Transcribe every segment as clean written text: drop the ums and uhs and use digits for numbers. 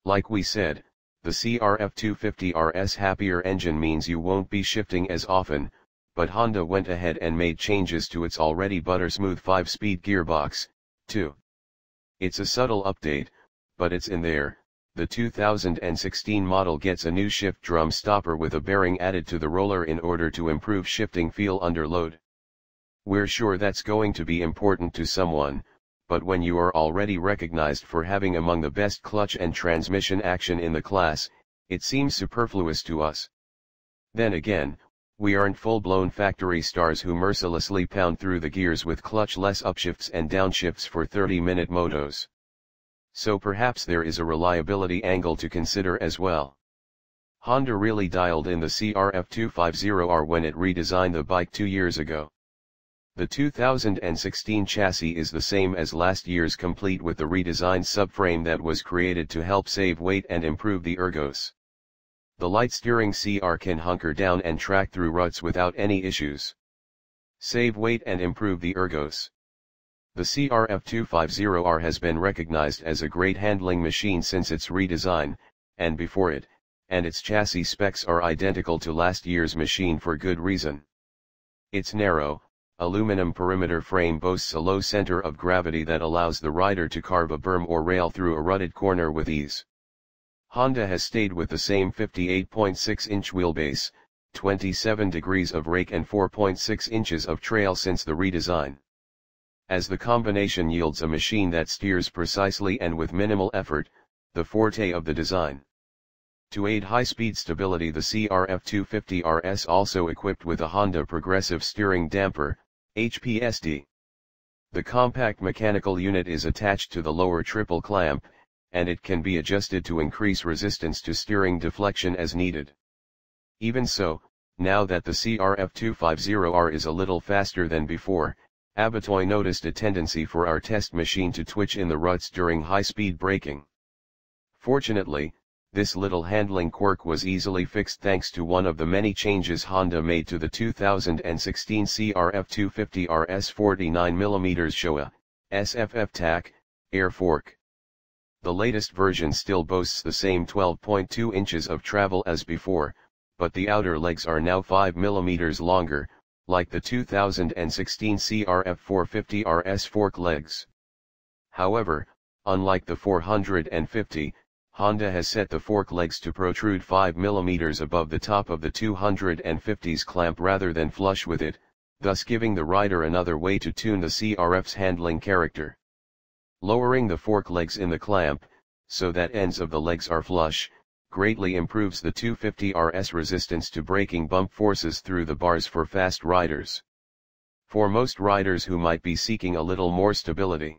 Like we said, the CRF250R's happier engine means you won't be shifting as often, but Honda went ahead and made changes to its already buttersmooth 5-speed gearbox, too. It's a subtle update, but it's in there. The 2016 model gets a new shift drum stopper with a bearing added to the roller in order to improve shifting feel under load. We're sure that's going to be important to someone, but when you are already recognized for having among the best clutch and transmission action in the class, it seems superfluous to us. Then again, we aren't full-blown factory stars who mercilessly pound through the gears with clutch-less upshifts and downshifts for 30-minute motos. So perhaps there is a reliability angle to consider as well. Honda really dialed in the CRF250R when it redesigned the bike 2 years ago. The 2016 chassis is the same as last year's, complete with the redesigned subframe that was created to help save weight and improve the ergos. The light steering CR can hunker down and track through ruts without any issues. Save weight and improve the ergos. The CRF250R has been recognized as a great handling machine since its redesign, and before it, and its chassis specs are identical to last year's machine for good reason. Its narrow, aluminum perimeter frame boasts a low center of gravity that allows the rider to carve a berm or rail through a rutted corner with ease. Honda has stayed with the same 58.6-inch wheelbase, 27 degrees of rake and 4.6 inches of trail since the redesign. As the combination yields a machine that steers precisely and with minimal effort, the forte of the design. To aid high-speed stability, the CRF250R's also equipped with a Honda Progressive Steering Damper, HPSD. The compact mechanical unit is attached to the lower triple clamp, and it can be adjusted to increase resistance to steering deflection as needed. Even so, now that the CRF250R is a little faster than before, Abatoy noticed a tendency for our test machine to twitch in the ruts during high-speed braking. Fortunately, this little handling quirk was easily fixed thanks to one of the many changes Honda made to the 2016 CRF250R's 49mm Showa SFF TAC air fork. The latest version still boasts the same 12.2 inches of travel as before, but the outer legs are now 5mm longer, like the 2016 CRF450R's fork legs. However, unlike the 450, Honda has set the fork legs to protrude 5mm above the top of the 250's clamp rather than flush with it, thus giving the rider another way to tune the CRF's handling character. Lowering the fork legs in the clamp, so that ends of the legs are flush, greatly improves the 250R's resistance to braking bump forces through the bars for fast riders. For most riders who might be seeking a little more stability,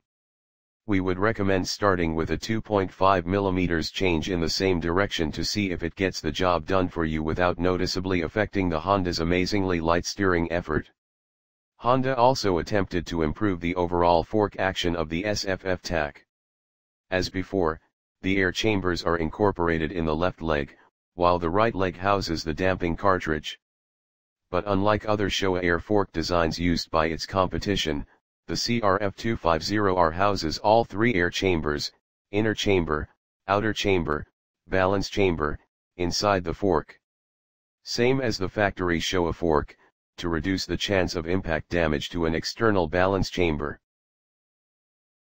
we would recommend starting with a 2.5mm change in the same direction to see if it gets the job done for you without noticeably affecting the Honda's amazingly light steering effort. Honda also attempted to improve the overall fork action of the SFF TAC. As before, the air chambers are incorporated in the left leg, while the right leg houses the damping cartridge. But unlike other Showa air fork designs used by its competition, the CRF250R houses all three air chambers, inner chamber, outer chamber, balance chamber, inside the fork. Same as the factory Showa fork, to reduce the chance of impact damage to an external balance chamber.